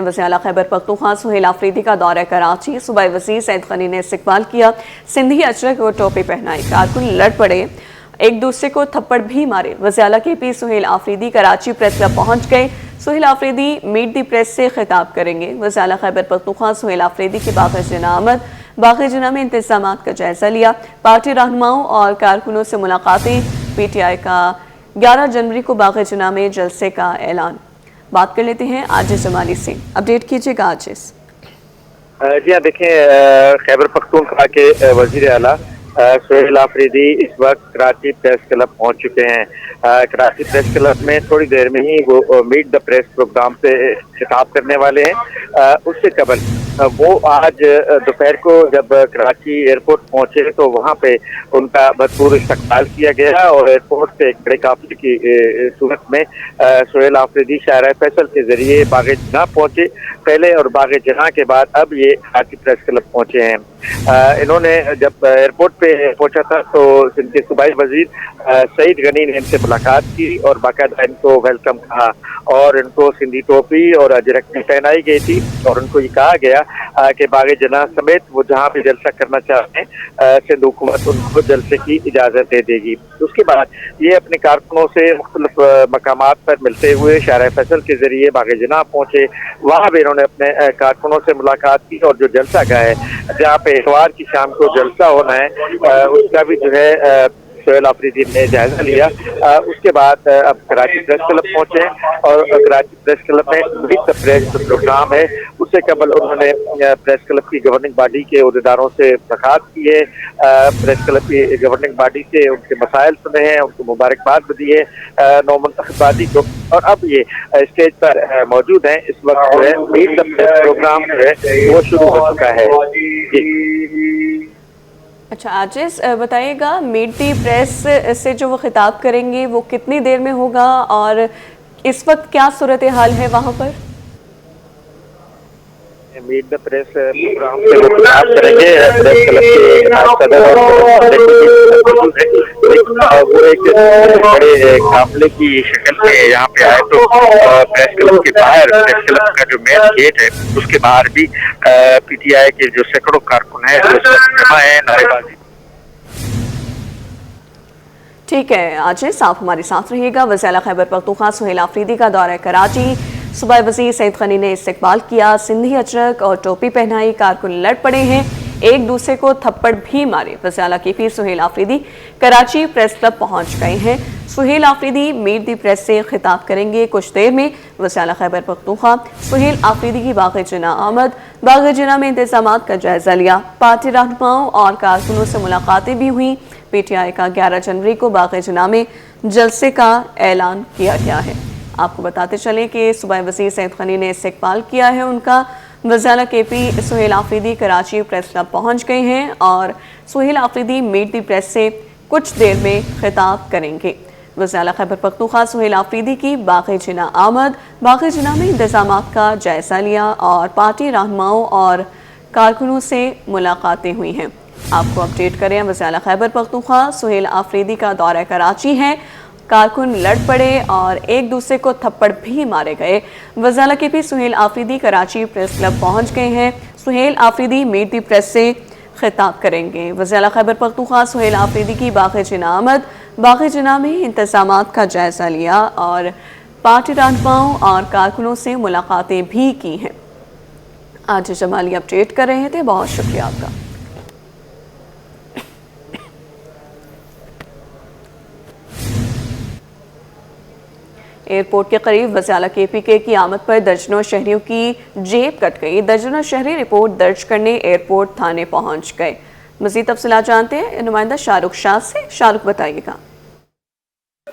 हैं। वज़ीर आला खैबर पख्तूनख्वा सुहेल आफरीदी का दौरा कराची, सूबाई वज़ीर सईद गनी ने इस्तकबाल किया। सिंधी अजरक और टोपी पहनाई, कारकुन लड़ पड़े, एक दूसरे को थप्पड़ भी मारे। वज़ीर आला K P Suhail Afridi Karachi press club पहुंच गए। Suhail Afridi meet the press से खिताब करेंगे। वज़ीर आला खैबर पख्तूनख्वा सुहेल आफरीदी की बाग़ जना आमद, बाग़ जना में इंतज़ामात का जायज़ा लिया। पार्टी रहनुमाओं और कारकुनों से मुलाकातें। PTI का 11 जनवरी को बाग़ जना में जलसे का ऐलान। बात कर लेते हैं आजिज़ जमाली से, अपडेट कीजिएगा आजिज़। जी हाँ, देखें खैबर पख्तूनख्वा के वज़ीर आला सुहेल आफरीदी इस वक्त कराची प्रेस क्लब पहुंच चुके हैं। कराची प्रेस क्लब में थोड़ी देर में ही वो मीट द प्रेस प्रोग्राम पे खिताब करने वाले हैं। उससे कबल वो आज दोपहर को जब कराची एयरपोर्ट पहुंचे तो वहां पे उनका भरपूर इस्तकबाल किया गया और एयरपोर्ट से एक बड़े काफिले की सूरत में सुहेल आफरीदी शाहराह फैसल के जरिए बाग़ जना पहुंचे पहले, और बाग़ जना के बाद अब ये कराची प्रेस क्लब पहुंचे हैं। इन्होंने जब एयरपोर्ट पे पहुंचा था तो इनके सूबाई वजीर सईद गनी ने इनसे मुलाकात की और बाकायदा इनको वेलकम कहा और इनको सिंधी टोपी और अजरक में पहनाई गई थी और उनको ये कहा गया कि बाग़ जना समेत वो जहाँ भी जलसा करना चाहते हैं सिंध हुकूमत उनको जलसे की इजाज़त दे देगी। उसके बाद ये अपने कारकुनों से मुख्तलिफ मकामात पर मिलते हुए शाहराह फैसल के जरिए बाग़ जना पहुँचे। वहाँ भी इन्होंने अपने कारकुनों से मुलाकात की और जो जलसा का है, जहाँ पे इतवार की शाम को जलसा होना है, उसका भी जो है सुहेल आफरीदी ने जायजा लिया। उसके बाद अब कराची प्रेस क्लब पहुंचे और कराची प्रेस क्लब में मीट द प्रेस प्रोग्राम है। उससे कबल उन्होंने प्रेस क्लब की गवर्निंग बॉडी के अहदेदारों से मुलाकात की है। प्रेस क्लब की गवर्निंग बॉडी से उनके मसाइल सुने हैं, उनको मुबारकबाद भी दी है नौमंतखबादी को, और अब ये स्टेज पर मौजूद हैं। इस वक्त जो है मीट द प्रेस प्रोग्राम जो है वो शुरू हो चुका है। अच्छा आजिज़, बताइएगा मीट दी प्रेस से जो वो खिताब करेंगे वो कितनी देर में होगा और इस वक्त क्या सूरत हाल है वहाँ पर? मीट द प्रेस प्रोग्राम से वो खिताब करेंगे। प्रेस क्लब के सदर और वो एक बड़े काफिले की शक्ल में यहाँ पे आए तो प्रेस क्लब के बाहर, प्रेस क्लब का जो मेन गेट है उसके बाहर भी PTI के जो सैकड़ों कारकुन हैं वो जमा है, नारेबाजी। ठीक है आजिज़, आप हमारे साथ रहिएगा। वज़ीर आला खैबर पख्तूनख्वा सुहेल आफरीदी का दौरा कराची, सूबाई वज़ीर सईद गनी ने इस्तकबाल किया। सिंधी अजरक और टोपी पहनाई, कारकुन लड़ पड़े हैं, एक दूसरे को थप्पड़ भी मारे। वज़ीर आला K P Suhail Afridi Karachi press club पहुंच गए हैं। Suhail Afridi meet the press से खिताब करेंगे। कुछ देर में वज़ीर आला खैबर पख्तूनख्वा सुहेल आफरीदी की बाग़ जना आमद, बाग़ जना में इंतज़ामात का जायज़ा लिया। पार्टी रहनुमाओं और कारकुनों से मुलाकातें भी हुई। PTI का 11 जनवरी को बाग़ जना में जलसे का ऐलान किया गया है। आपको बताते चलें कि सूबाई वज़ीर सईद गनी ने इस्तकबाल किया है उनका। वज़ीर आला K P Suhail Afridi Karachi press club पहुंच गए हैं और Suhail Afridi meet the press से कुछ देर में खिताब करेंगे। वज़ीर आला खैबर पख्तूनख्वा सुहेल आफरीदी की बाग़ जना आमद, बाग़ जना में इंतज़ामात का जायज़ा लिया और पार्टी रहनुमाओं और कारकुनों से मुलाकातें हुई हैं। आपको अपडेट करें, वज़ीर आला खैबर पख्तूनख्वा सुहेल आफरीदी का दौरा कराची है, कारकुन लड़ पड़े और एक दूसरे को थप्पड़ भी मारे गए। वज़ीर आला K P Suhail Afridi Karachi press club पहुंच गए हैं। Suhail Afridi meet the press से खिताब करेंगे। वज़ीर आला खैबर पख्तूनख्वा सुहेल आफरीदी की बाग़ जना आमद, बाग़ जना में इंतज़ामात का जायज़ा लिया और पार्टी रहनुमाओं और कारकुनों से मुलाकातें भी की हैं। आज जमाली अपडेट कर रहे थे, बहुत शुक्रिया आपका। एयरपोर्ट के करीब वज़ीर आला KPK की आमद पर दर्जनों शहरियों की जेब कट गई। दर्जनों शहरी रिपोर्ट दर्ज करने एयरपोर्ट थाने पहुंच गए। मज़ीद तफ़सीलात जानते हैं नुमाइंदा शाहरुख शाह से। शाहरुख, बताइएगा।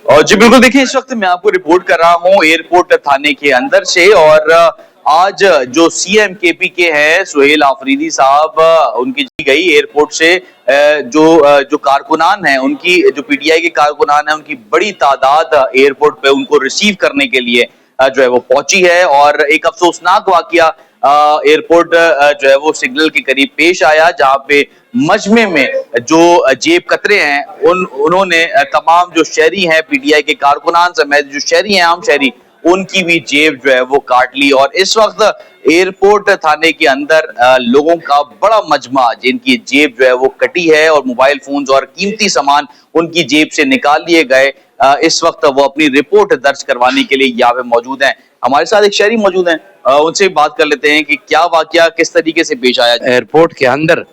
और जी बिल्कुल, देखिए इस वक्त मैं आपको रिपोर्ट कर रहा हूँ एयरपोर्ट थाने के अंदर से, और आज जो CM KPK है सुहेल आफरीदी साहब, उनकी दी गई एयरपोर्ट से जो कारकुनान हैं, उनकी जो PTI के कारकुनान हैं, उनकी बड़ी तादाद एयरपोर्ट पे उनको रिसीव करने के लिए जो है वो पहुंची है। और एक अफसोसनाक वाकया एयरपोर्ट जो है वो सिग्नल के करीब पेश आया, जहाँ पे मजमे में जो जेब कतरे हैं उन्होंने तमाम जो शहरी हैं PTI के कारकुनान समेत जो शहरी हैं, आम शहरी, उनकी भी जेब जो है वो काट ली। और इस वक्त एयरपोर्ट थाने के अंदर लोगों का बड़ा मजमा जिनकी जेब जो है वो कटी है और मोबाइल फोन्स और कीमती सामान उनकी जेब से निकाल लिए गए। इस वक्त वो अपनी रिपोर्ट दर्ज करवाने के लिए यहाँ पे मौजूद हैं। हमारे साथ एक शहरी मौजूद हैं, उनसे बात कर लेते हैं कि क्या वाकया किस तरीके से पेश आया। एयरपोर्ट के अंदर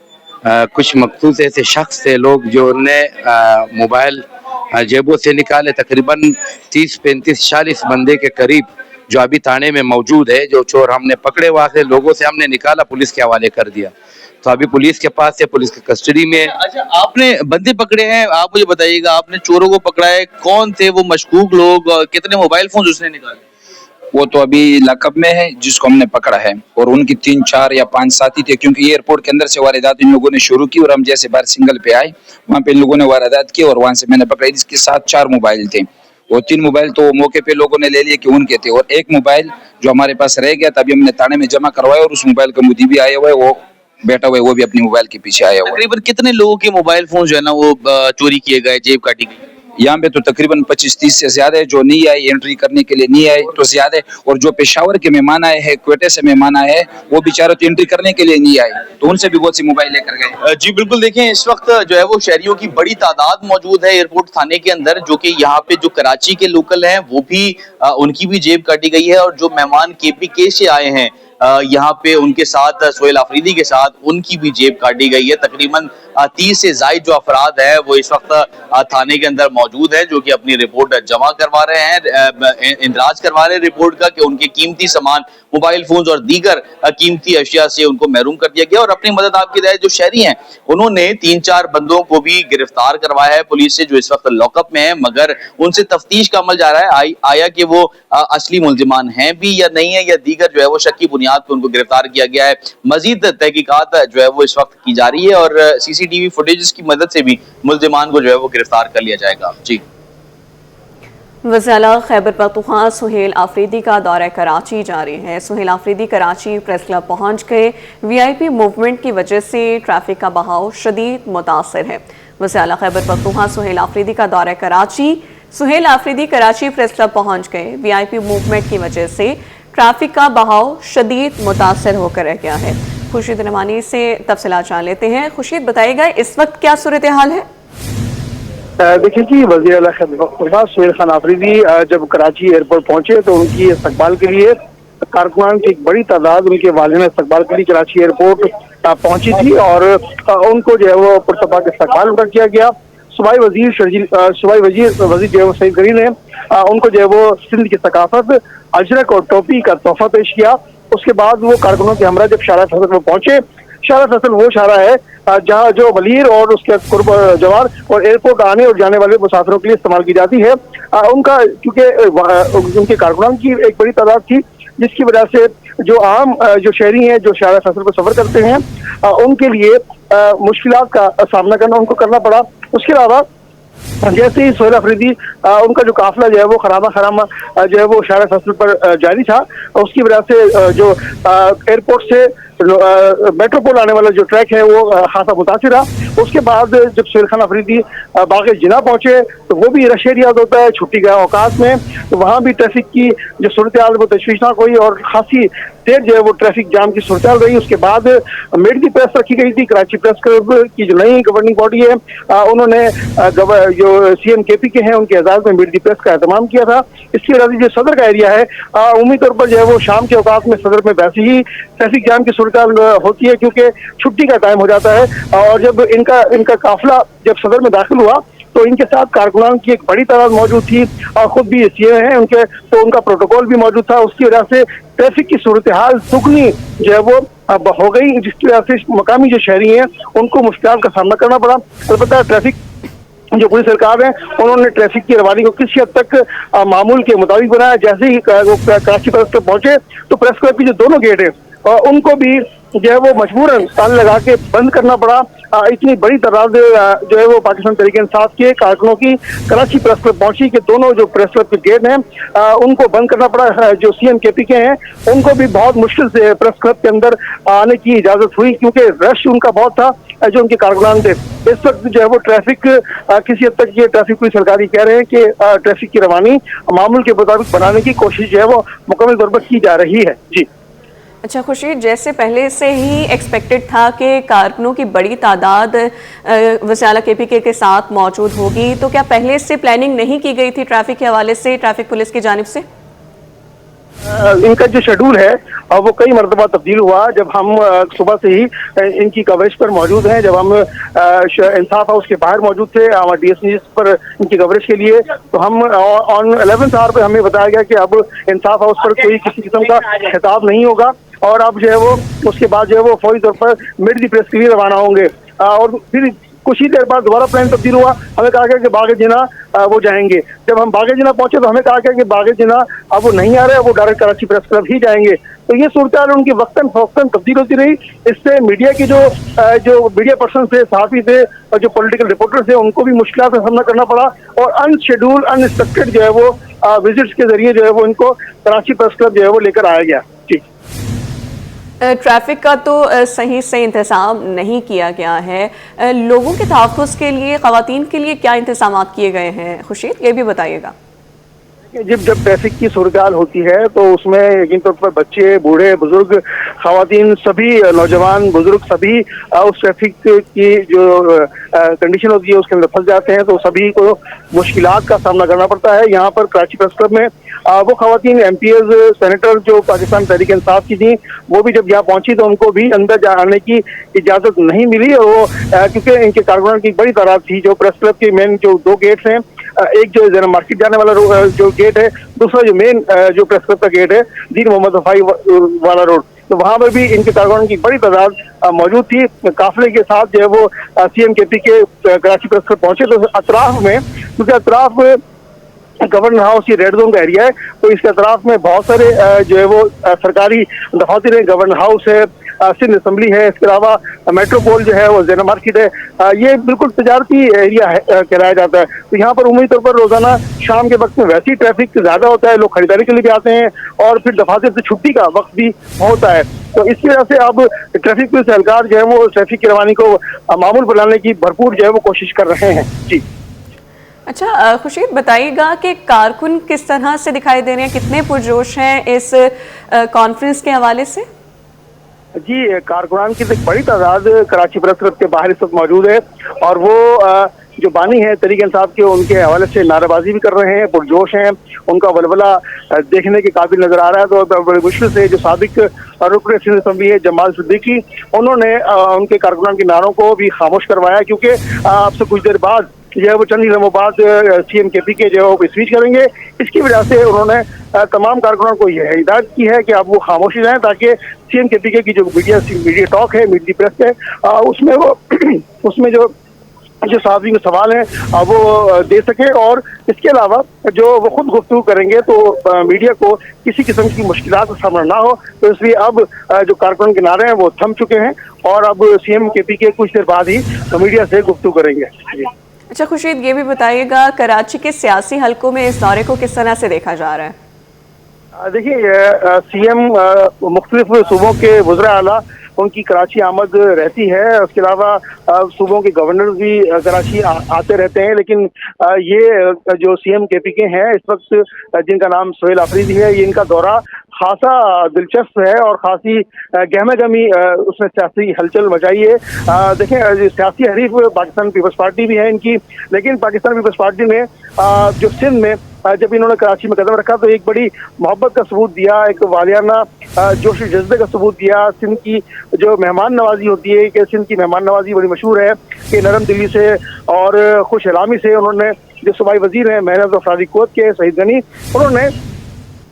कुछ मखसूस ऐसे शख्स थे लोग जो ने मोबाइल जेबों से निकाले। तकरीबन 30, 35, 40 बंदे के करीब जो अभी थाने में मौजूद है। जो चोर हमने पकड़े वहां से लोगों से हमने निकाला, पुलिस के हवाले कर दिया। तो अभी पुलिस के पास है, पुलिस की कस्टडी में। अच्छा, आपने बंदे पकड़े हैं, आप मुझे बताइएगा, आपने चोरों को पकड़ा है, कौन थे वो मशकूक लोग और कितने मोबाइल फोन उसने निकाले? वो तो अभी लकब में है जिसको हमने पकड़ा है, और उनकी 3, 4 या 5 साथी थे, क्योंकि एयरपोर्ट के अंदर से वारदात इन लोगों ने शुरू की और हम जैसे बाहर सिंगल पे आए वहाँ पे इन लोगों ने वारदात की और वहां से मैंने पकड़ा। इसके साथ 4 मोबाइल थे, वो 3 मोबाइल तो मौके पे लोगों ने ले लिए कि उनके थे, और एक मोबाइल जो हमारे पास रह गया तभी हमने थाने में जमा करवाया और उस मोबाइल का मुद्दी भी आया हुआ है, वो बैठा हुआ है, वो भी अपनी मोबाइल के पीछे आया हुआ है। तकरीबन कितने लोगों के मोबाइल फोन जो है ना वो चोरी किए गए, जेब काटी गई? यहाँ पे तो तकरीबन 25-30 से ज्यादा है जो नहीं आए, एंट्री करने के लिए नहीं आए तो ज्यादा है, और जो पेशावर के मेहमान आए हैं, क्वेटे से मेहमान आए हैं, वो बेचारे तो एंट्री करने के लिए नहीं आए, तो उनसे भी बहुत सी मोबाइल लेकर गए। जी बिल्कुल, देखें इस वक्त जो है वो शहरियों की बड़ी तादाद मौजूद है एयरपोर्ट थाने के अंदर, जो कि यहाँ पे जो कराची के लोकल हैं वो भी उनकी भी जेब काटी गई है, और जो मेहमान KPK से आए हैं यहाँ पे उनके साथ सोहेल आफरीदी के साथ उनकी भी जेब काटी गई है। तकरीबन 30 से जायद जो अफराद है वो इस वक्त थाने के अंदर मौजूद है, जो कि अपनी रिपोर्ट जमा करवा रहे हैं, इंदराज करवा रहे हैं रिपोर्ट का कि उनके कीमती सामान, मोबाइल फोन और दीगर कीमती अशिया से उनको महरूम कर दिया गया। और अपनी मदद आपके तहत जो शहरी हैं उन्होंने 3-4 बंदों को भी गिरफ्तार करवाया है पुलिस से, जो इस वक्त लॉकअप में है, मगर उनसे तफ्तीश का अमल जा रहा है आया कि वो असली मुल्जिमान हैं भी या नहीं है, या दीगर जो है वो शक की बुनियाद पर उनको गिरफ्तार किया गया है। मजीद तहकीकात जो है वो इस वक्त की जा रही है और CCTV फुटेज की मदद से भी मुल्जिमान को जो है वो गिरफ्तार कर लिया जाएगा। जी, वज़ीर खैबर पख्तूनख्वा सुहेल आफरीदी का दौरा कराची जारी है। सुहेल आफरीदी कराची प्रेस क्लब पहुंच गए। VIP मूवमेंट की वजह से ट्रैफिक का बहाव शदीद मुतासर है। वज़ीर खैबर पख्तूनख्वा सुहेल आफरीदी का दौरा कराची। सुहेल आफरीदी कराची प्रेस क्लब पहुंच गए। VIP मूवमेंट की वजह से ट्रैफिक का बहाव शदीद मुतासर होकर रह गया है। खुर्शीद नमानी से तफसीलात जान लेते हैं। खुर्शीद, बताइएगा इस वक्त क्या सूरत हाल है? देखिए कि वज़ीर आला खैबर पख्तूनख्वा सुहेल खान आफरीदी जब कराची एयरपोर्ट पहुंचे तो उनकी इस्तकबाल के लिए कारकुनान की एक बड़ी तादाद उनके वालिद ने इस्तकबाल के लिए कराची एयरपोर्ट पहुंची थी और उनको जो है वो पुरतपाक इस्तकबाल उनका किया गया। सूबाई वजीर जो है वो सईद गनी ने उनको जो है वो सिंध की सकाफत, अजरक और टोपी का तोहफा पेश किया। उसके बाद वो कारकुनों के हमरा जब शारा फैसल में पहुंचे, शारा फैसल वो शारा है जहाँ जो वलीर और उसके कुर्ब जवार और एयरपोर्ट आने और जाने वाले मुसाफिरों के लिए इस्तेमाल की जाती है। उनका क्योंकि उनके कारकुनान की एक बड़ी तादाद थी, जिसकी वजह से जो आम जो शहरी हैं जो शारा फैसल पर सफर करते हैं उनके लिए मुश्किलात का सामना उनको करना पड़ा। उसके अलावा जैसे ही सुहेल आफरीदी उनका जो काफिला जो है वो खरामा जो है वो शारा फैसल पर जारी था, उसकी वजह से जो एयरपोर्ट से मेट्रोपोल आने वाला जो ट्रैक है वो खासा मुतासिर रहा। उसके बाद जब सुहेल खान आफरीदी बाग़ जिना पहुंचे तो वो भी रश एरिया होता है छुट्टी के औकात में, तो वहाँ भी ट्रैफिक की जो सूरत हाल वो तशवीशनाक हुई और खासी देर जो है वो ट्रैफिक जाम की सूरत हाल रही। उसके बाद मेड दी प्रेस रखी गई थी। कराची प्रेस क्लब की जो नई गवर्निंग बॉडी है उन्होंने जो CM KPK हैं उनके एजाज में मेड दी प्रेस का एहतमाम किया था। इसकी वजह से जो सदर का एरिया है उम्मीद तौर पर जो है वो शाम के औकात में सदर में वैसे ही ट्रैफिक जाम की सूरत होती है, क्योंकि छुट्टी का टाइम हो जाता है। और जब इनका काफिला जब सदर में दाखिल हुआ तो इनके साथ कारकुनान की एक बड़ी तादाद मौजूद थी और खुद भी CM हैं उनके, तो उनका प्रोटोकॉल भी मौजूद था। उसकी वजह से ट्रैफिक की सूरत हाल दुगनी जो है वो अब हो गई, जिसकी वजह से मकामी जो शहरी हैं उनको मुश्किल का सामना करना पड़ा। अलबत्ता ट्रैफिक जो पूरी सरकार है उन्होंने ट्रैफिक की रवानी को किसी हद तक मामूल के मुताबिक बनाया। जैसे ही कराची प्रेस क्लब पहुंचे तो प्रेस क्लब की जो दोनों गेट है उनको भी जो है वो मजबूरन ताले लगा के बंद करना पड़ा। इतनी बड़ी तादाद जो है वो पाकिस्तान तहरीक इंसाफ के कारकुनों की कराची प्रेस क्लब पहुंची कि दोनों जो प्रेस क्लब के गेट हैं उनको बंद करना पड़ा। जो CM KPK हैं उनको भी बहुत मुश्किल से प्रेस क्लब के अंदर आने की इजाजत हुई, क्योंकि रश उनका बहुत था। जो उनके कारकुनान थे। इस वक्त जो है वो ट्रैफिक किसी हद तक ये ट्रैफिक पुलिस सरकारी कह रहे हैं कि ट्रैफिक की रवानी मामूल के मुताबिक बनाने की कोशिश जो है वो मुकम्मल तौर पर की जा रही है। जी अच्छा खुर्शीद, जैसे पहले से ही एक्सपेक्टेड था कि कारकुनों की बड़ी तादाद वज़ीर KPK के साथ मौजूद होगी, तो क्या पहले से प्लानिंग नहीं की गई थी ट्रैफिक के हवाले से ट्रैफिक पुलिस की जानिब से? इनका जो शेड्यूल है वो कई मरतबा तब्दील हुआ। जब हम सुबह से ही इनकी कवरेज पर मौजूद हैं, जब हम इंसाफ हाउस के बाहर मौजूद थे हमारे DS न्यूज़ पर इनकी कवरेज के लिए, तो हम ऑन 11th आवर पे हमें बताया गया कि अब इंसाफ हाउस पर कोई किसी किस्म का खिताब नहीं होगा और अब जो है वो उसके बाद जो है वो फौरी तौर पर मिड दी प्रेस के लिए रवाना होंगे। और फिर कुछ ही देर बाद दोबारा प्लान तब्दील हुआ, हमें कहा गया कि बागे जिना वो जाएंगे। जब हम बागे जिना पहुंचे तो हमें कहा गया कि बागे जिना अब वो नहीं आ रहे, वो डायरेक्ट कराची प्रेस क्लब ही जाएंगे। तो ये सूरत उनकी वक्तन फौक्तन तब्दील होती रही। इससे मीडिया की जो मीडिया पर्सन थे, सहाफ़ी थे और जो पॉलिटिकल रिपोर्टर थे, उनको भी मुश्किलात का सामना करना पड़ा और अनशेड्यूल अनएक्सपेक्टेड जो है वो विजिट्स के जरिए जो है वो इनको कराची प्रेस क्लब जो है वो लेकर आया गया। जी ट्रैफिक का तो सही से इंतज़ाम नहीं किया गया है, लोगों के तहफ़्फ़ुज़ के लिए, ख़वातीन के लिए क्या इंतज़ाम किए गए हैं खुर्शीद, ये भी बताइएगा। जब ट्रैफिक की सूरत होती है तो उसमें यकीन तौर पर बच्चे, बूढ़े, बुजुर्ग, खवातीन, सभी नौजवान, बुजुर्ग सभी उस ट्रैफिक की जो कंडीशन होती है उसके अंदर फंस जाते हैं। तो सभी को मुश्किलात का सामना करना पड़ता है। यहाँ पर कराची प्रेस क्लब में वो खवातीन MPs, सेनेटर जो पाकिस्तान तहरीक इंसाफ की थी, वो भी जब यहाँ पहुंची तो उनको भी अंदर आने की इजाज़त नहीं मिली। और वो क्योंकि इनके कारकुनान की बड़ी तादाद थी। जो प्रेस क्लब के मेन जो 2 गेट्स हैं, एक जो ज़रा मार्केट जाने वाला जो गेट है, दूसरा जो मेन जो प्रेस क्लब का गेट है दीन मोहम्मद वफाई वाला रोड, तो वहाँ पर भी इनके कारकुनान की बड़ी तादाद मौजूद थी। काफिले के साथ जो है वो CM KPK Karachi press club पहुंचे तो अतराफ में, क्योंकि अतराफ गवर्नर हाउस ये रेड जोन का एरिया है, तो इसके अतराफ में बहुत सारे जो है वो सरकारी दफातर है, गवर्नर हाउस है, सिंध असम्बली है, इसके अलावा मेट्रोपोल जो है वो ज़ेना मार्केट है। ये बिल्कुल तजारती एरिया है कहलाया जाता है। तो यहाँ पर उम्मीद तौर पर रोजाना शाम के वक्त में वैसे ही ट्रैफिक ज्यादा होता है, लोग खरीदारी के लिए भी आते हैं और फिर दफातर से छुट्टी का वक्त भी होता है। तो इसकी वजह से अब ट्रैफिक पुलिस एहलकार जो है वो ट्रैफिक की रवानी को मामूल बनाने की भरपूर जो है वो कोशिश कर रहे हैं। जी अच्छा खुर्शीद, बताइएगा कि कारकुन किस तरह से दिखाई दे रहे हैं, कितने पुरजोश हैं इस कॉन्फ्रेंस के हवाले से? जी कारकुनान की एक बड़ी तादाद कराची प्रेस क्लब के बाहर इस वक्त मौजूद है और वो जो बानी है तहरीक इंसाफ के, उनके हवाले से नारेबाजी भी कर रहे हैं, पुरजोश हैं, उनका वलवला देखने के काबिल नजर आ रहा है। तो बड़ी मुश्किल से जो साबिक रुकन सिंध असम्बली है जमाल सिद्दीकी, उन्होंने उनके कारकुनान के नारों को भी खामोश करवाया, क्योंकि आपसे कुछ देर बाद जो है वो चंद लम्हों बाद CM KPK जो है वो स्पीच करेंगे। इसकी वजह से उन्होंने तमाम कारकुनान को यह हिदायत की है कि आप वो खामोशी रहें, ताकि CM KPK की जो मीडिया टॉक है, मीडिया प्रेस है, उसमें वो उसमें जो साहबी के सवाल हैं वो दे सके। और इसके अलावा जो वो खुद गुफ्तगू करेंगे तो मीडिया को किसी किस्म की मुश्किलात का सामना ना हो। तो इसलिए अब जो कारकुनान के नारे हैं वो थम चुके हैं और अब CM KPK कुछ देर बाद ही मीडिया से गुफ्तगू करेंगे। अच्छा खुर्शीद, ये भी बताइएगा कराची के सियासी हलकों में इस दौरे को किस तरह से देखा जा रहा है? देखिए CM मुख्तलिफ सूबों के वज़ीर आला उनकी कराची आमद रहती है। उसके अलावा सूबों के गवर्नर भी कराची आते रहते हैं, लेकिन ये जो CM KPK हैं इस वक्त, जिनका नाम सोहेल आफरीदी है, ये इनका दौरा खासा दिलचस्प है और खासी गहमा गहमी उसने सियासी हलचल मचाई है। देखें, सियासी हरीफ पाकिस्तान पीपल्स पार्टी भी है इनकी, लेकिन पाकिस्तान पीपल्स पार्टी ने जो सिंध में जब इन्होंने कराची में कदम रखा तो एक बड़ी मोहब्बत का सबूत दिया, एक वालियाना जोश जज्बे का सबूत दिया। सिंध की जो मेहमान नवाजी होती है, कि सिंध की मेहमान नवाजी बड़ी मशहूर है कि नरम दिली से और खुश इलामी से उन्होंने, जो सूबाई वजीर हैं मेहनत और अफरादी क़ुव्वत के शहीद गनी, उन्होंने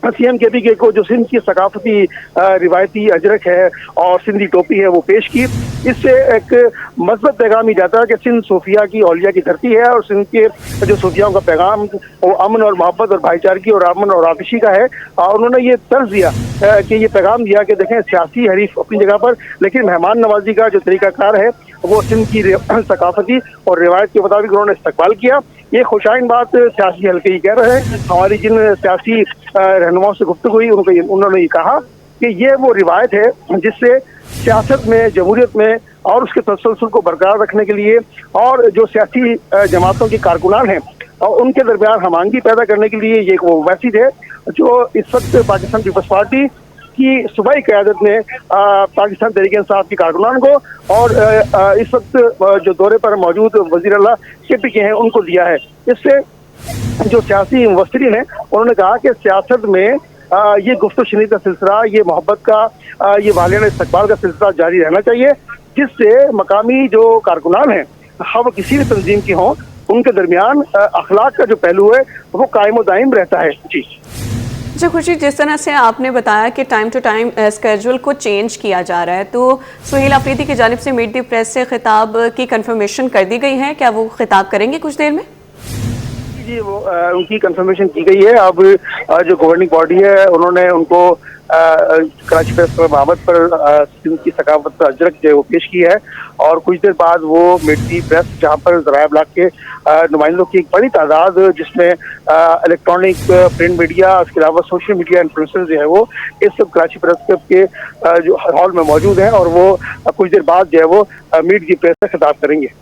CM KPK को जो सिंध की सकाफती रिवायती अजरक है और सिंधी टोपी है वो पेश की। इससे एक मज़बूत पैगाम ही जाता है कि सिंध सूफिया की औलिया की धरती है और सिंध के जो सूफियाओं का पैगाम वो अमन और मोहब्बत और भाईचारगी और अमन और आतिशी का है। और उन्होंने ये तर्ज दिया कि ये पैगाम दिया कि देखें, सियासी हरीफ अपनी जगह पर, लेकिन मेहमान नवाजी का जो तरीकाकार है वो सिंध की सकाफती और रिवायत के मुताबिक उन्होंने इस्तकबाल किया। ये खुशाइन बात सियासी हल्के ही कह रहे हैं। हमारी जिन सियासी रहनुमाओं से गुफ्तगू हुई उन्होंने ये कहा कि ये वो रिवायत है जिससे सियासत में, जमहूरियत में और उसके तसलसल को बरकरार रखने के लिए और जो सियासी जमातों के कारकुनान हैं और उनके दरमियान हमआहंगी पैदा करने के लिए ये एक वो मैसेज है जो इस वक्त पाकिस्तान पीपल्स पार्टी की सूबाई क़यादत ने पाकिस्तान तहरीक इंसाफ की कारकुनान को और इस वक्त जो दौरे पर मौजूद वज़ीर आला KP के हैं उनको दिया है। इससे जो सियासी मुबस्सिरीन हैं उन्होंने कहा कि सियासत में ये गुफ्तगू शनीद का सिलसिला, ये मोहब्बत का, ये वालियाना इस्तकबाल का सिलसिला जारी रहना चाहिए, जिससे मकामी जो कारकुनान हैं हाँ वो किसी भी तंजीम की हों उनके दरमियान अखलाक का जो पहलू है वो कायम व दायम रहता है। जी खुर्शीद, जिस तरह से आपने बताया कि टाइम टू टाइम स्केड्यूल को चेंज किया जा रहा है, तो सुहेल आफरीदी की जानिब से मीट द प्रेस से खिताब की कंफर्मेशन कर दी गई है, क्या वो खिताब करेंगे कुछ देर में? जी वो उनकी कंफर्मेशन की गई है। अब जो गवर्निंग बॉडी है उन्होंने उनको कराची प्रेस क्लब अहमद पर सिंध की सकाफत अजरक जो है वो पेश की है और कुछ देर बाद वो मीट दी प्रेस जहाँ पर ज़राए इब्लाग के नुमाइंदों की एक बड़ी तादाद जिसमें इलेक्ट्रॉनिक प्रिंट मीडिया उसके अलावा सोशल मीडिया इन्फ्लुएंसर्स जो है वो इस सब कराची प्रेस क्लब के जो हॉल में मौजूद हैं और वो कुछ देर बाद जो है वो मीट दी प्रेस से खिताब करेंगे।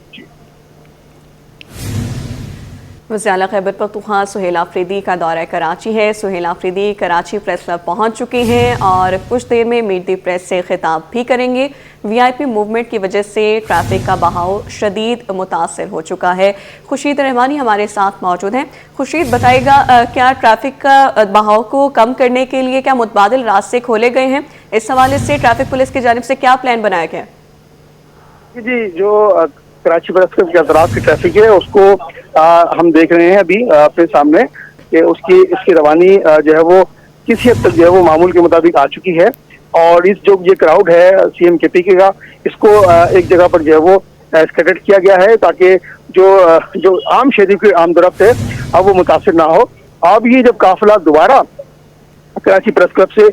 वज़ीर आला खैबर पख्तूनख्वा सुहेल आफरीदी का दौरा कराची है। सुहेल आफरीदी कराची प्रेस क्लब पहुंच चुके हैं और कुछ देर में मीट दी प्रेस से खिताब भी करेंगे। VIP मूवमेंट की वजह से ट्रैफिक का बहाव शदीद मुतासर हो चुका है। खुर्शीद रहमानी हमारे साथ मौजूद हैं। खुर्शीद, बताइएगा क्या ट्रैफिक का बहाव को कम करने के लिए क्या मुतबादिल रास्ते खोले गए हैं? इस हवाले से ट्रैफिक पुलिस की जानिब से क्या प्लान बनाया गया? जी जो कराची प्रेस क्लब के अतराफ की ट्रैफिक है उसको हम देख रहे हैं अभी अपने सामने कि इसकी रवानी जो है वो किसी हद तक जो है वो मामूल के मुताबिक आ चुकी है और इस जो ये क्राउड है CM KP का इसको एक जगह पर जो है वो स्कैटर्ड किया गया है ताकि जो आम शहरी की आमदरफ्त है अब वो मुतासिर ना हो। अब ये जब काफिला दोबारा कराची प्रेस क्लब से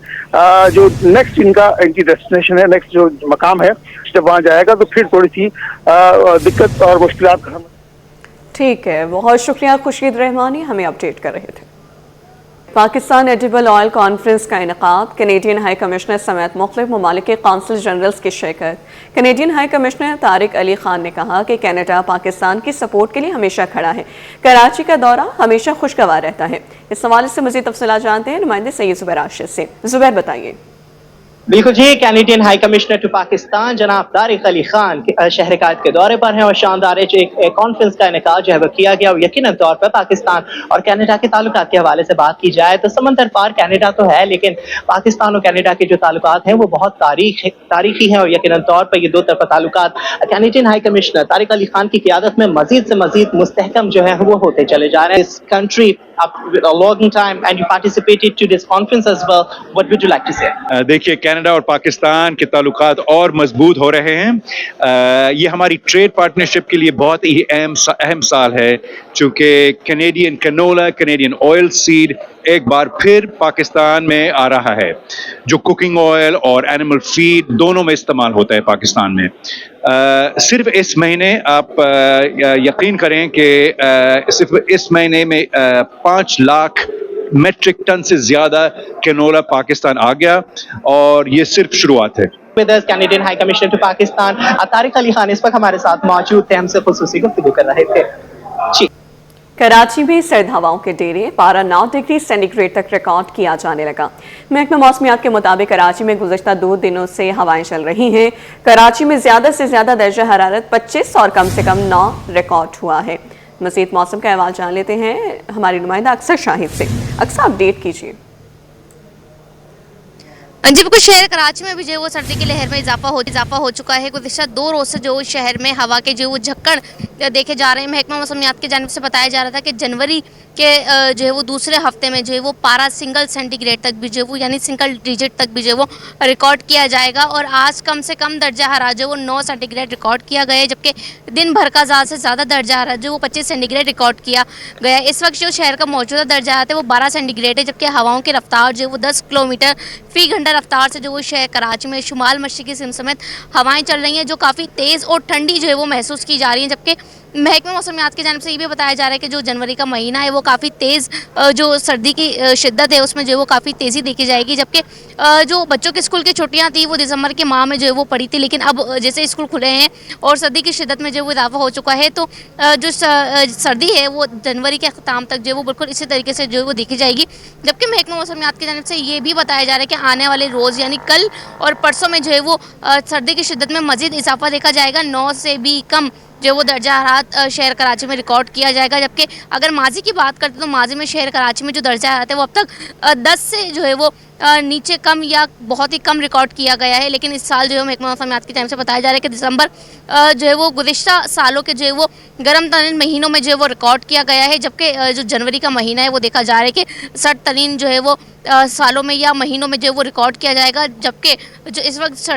जो नेक्स्ट इनकी डेस्टिनेशन है, नेक्स्ट जो मकाम है जब वहाँ जाएगा तो फिर थोड़ी सी दिक्कत और मुश्किलात। ठीक है, बहुत शुक्रिया खुर्शीद रहमानी, हमें अपडेट कर रहे थे। पाकिस्तान एडिबल ऑयल कॉन्फ्रेंस का इनेकाद, कैनेडियन हाई कमिश्नर समेत मुख्तलिफ ममालिक के कौंसल जनरल्स की शिरकत। Canadian high commissioner Tariq Ali Khan ने कहा कि कनाडा पाकिस्तान की सपोर्ट के लिए हमेशा खड़ा है। कराची का दौरा हमेशा खुशगवार रहता है। इस हवाले से मज़ीद तफसीलात जानते हैं नुमाइंदे सैयद ज़ुबैर आशिर से। ज़ुबैर, बताइए। बिल्कुल जी, Canadian high commissioner to Pakistan जनाब तारिक अली खान शहरकात के दौरे पर हैं और शानदार एक कॉन्फ्रेंस का इनेकाद जो है वो किया गया और यकीनन तौर पर पाकिस्तान और कनाडा के ताल्लुकात के हवाले से बात की जाए तो समंदर पार कनाडा तो है लेकिन पाकिस्तान और कनाडा के जो ताल्लुकात हैं वो बहुत तारीखी हैं और यकीनन तौर पर ये दो तरफा ताल्लुकात Canadian high commissioner Tariq Ali Khan की क़ियादत में मजीद से मजीद मुस्तहकम जो है वो होते चले जा रहे हैं। इस country a long time and you participated to this conference as well. What would you like to say? देखिए, कनाडा और पाकिस्तान के ताल्लुकात और मजबूत हो रहे हैं। ये हमारी ट्रेड पार्टनरशिप के लिए बहुत ही अहम साल है चूँकि Canadian canola, Canadian oil seed एक बार फिर पाकिस्तान में आ रहा है जो कुकिंग ऑयल और एनिमल फीड दोनों में इस्तेमाल होता है पाकिस्तान में। सिर्फ इस महीने आप यकीन करें कि सिर्फ इस महीने में 5 लाख मेट्रिक टन से ज़्यादा कैनोला पाकिस्तान आ गया और ये सिर्फ शुरुआत है। Canadian high commissioner to Pakistan Tariq Ali Khan इस वक्त हमारे साथ मौजूद थे, हमसे खुसूसी गुफ्तगू कर रहे थे। जी, कराची में सर्द हवाओं के डेरे, पारा 9 डिग्री सेंटीग्रेड तक रिकॉर्ड किया जाने लगा। महकमा मौसमियात के मुताबिक कराची में गुज़श्ता 2 दिनों से हवाएं चल रही हैं। कराची में ज़्यादा से ज़्यादा दर्जा हरारत 25 और कम से कम 9 रिकॉर्ड हुआ है। मज़ीद मौसम का अहवाल जान लेते हैं हमारी नुमाइंदा अक्सर शाहिद से। अक्सर अपडेट कीजिए। जी बिल्कुल, शहर कराची में भी जो है वो सर्दी की लहर में इजाफा हो चुका है। गुज़श्ता 2 रोज़ से जो शहर में हवा के जो वो झक्कड़ देखे जा रहे हैं। महकमा मौसमियात की जानिब से बताया जा रहा था कि जनवरी के जो है वो दूसरे हफ्ते में जो है वो पारा सिंगल सेंटीग्रेड तक भी जो है वो यानी सिंगल डिजिट तक भी जो है वो रिकॉर्ड किया जाएगा और आज कम से कम दर्जा हरारत जो वो 9 सेंटीग्रेड रिकॉर्ड किया गया है, जबकि दिन भर का ज़्यादा से ज़्यादा दर्जा हरारत जो वो 25 सेंटीग्रेड रिकॉर्ड किया गया है। इस वक्त जो शहर का मौजूदा दर्जा हरारत है वो 12 सेंटीग्रेड है, जबकि हवाओं की रफ्तार जो है वो 10 किलोमीटर फी घंटा रफ्तार से जो वो शहर कराची में शुमाल मशरिकी सिंध समेत हवाएं चल रही हैं जो काफ़ी तेज़ और ठंडी जो है वो महसूस की जा रही हैं। जबकि महकमा मौसमियात की जानिब से ये भी बताया जा रहा है कि जो जनवरी का महीना है वो काफ़ी तेज़ जो सर्दी की शिद्दत है उसमें जो है वो काफ़ी तेज़ी देखी जाएगी, जबकि जो बच्चों की स्कूल की छुट्टियां थी वो दिसंबर के माह में जो है वो पड़ी थी, लेकिन अब जैसे स्कूल खुले हैं और सर्दी की शिद्दत में जो है वो इजाफा हो चुका है, तो जो सर्दी है वो जनवरी के अख्ताम तक जो है वो बिल्कुल इसी तरीके से जो है वो देखी जाएगी। जबकि महकमा मौसमियात की जानिब से ये भी बताया जा रहा है कि आने वाले रोज़ यानी कल और परसों में जो है वो सर्दी की शिद्दत में मज़ीद इजाफा देखा जाएगा। 9 से भी कम जो वो दर्जा हरारत शहर कराची में रिकॉर्ड किया जाएगा, जबकि अगर माजी की बात करते तो माजी में शहर कराची में जो दर्जा हरारत है वो अब तक 10 से जो है वो नीचे कम या बहुत ही कम रिकॉर्ड किया गया है। लेकिन इस साल जो है महकमा मौसमियात की जानिब से बताया जा रहा है कि दिसंबर जो है वो गुज़िश्ता सालों के जो है वो गर्म तरीन महीनों में जो है वो रिकॉर्ड किया गया है, जबकि जो जनवरी का महीना है वो देखा जा रहा है कि सर्द तरीन जो है वो सालों में या महीनों में जो है वो रिकॉर्ड किया जाएगा। जबकि जो इस वक्त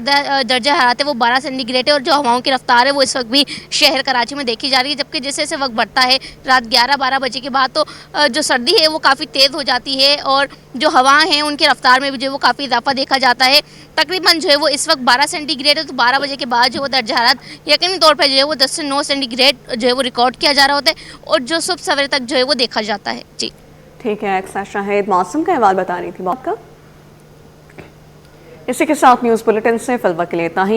दर्जा हरारत है वो 12 सेंटीग्रेड है और जो हवाओं की रफ्तार है वो इस वक्त भी शहर कराची में देखी जा रही है, जबकि जैसे जैसे वक्त बढ़ता है रात 11-12 बजे के बाद तो जो सर्दी है वो काफ़ी तेज़ हो जाती है और जो हवाएं हैं उनकी रफ्तार में भी जो है वो काफ़ी इजाफा देखा जाता है। तकरीबन जो है वो इस वक्त 12 सेंटीग्रेड है, तो 12 बजे के बाद जो वो दर्जा हरारत यकीनी तौर पर जो है वो 10 से 9 सेंटीग्रेड जो है वो रिकॉर्ड किया जा रहा होता है और जो सुबह सवेरे तक जो है वो देखा जाता है। जी ठीक है, अक्सर शाहिद मौसम का अहवाल बता रही थी बात का। इसी के साथ न्यूज़ बुलेटिन से फिलहाल के लिए इतना ही।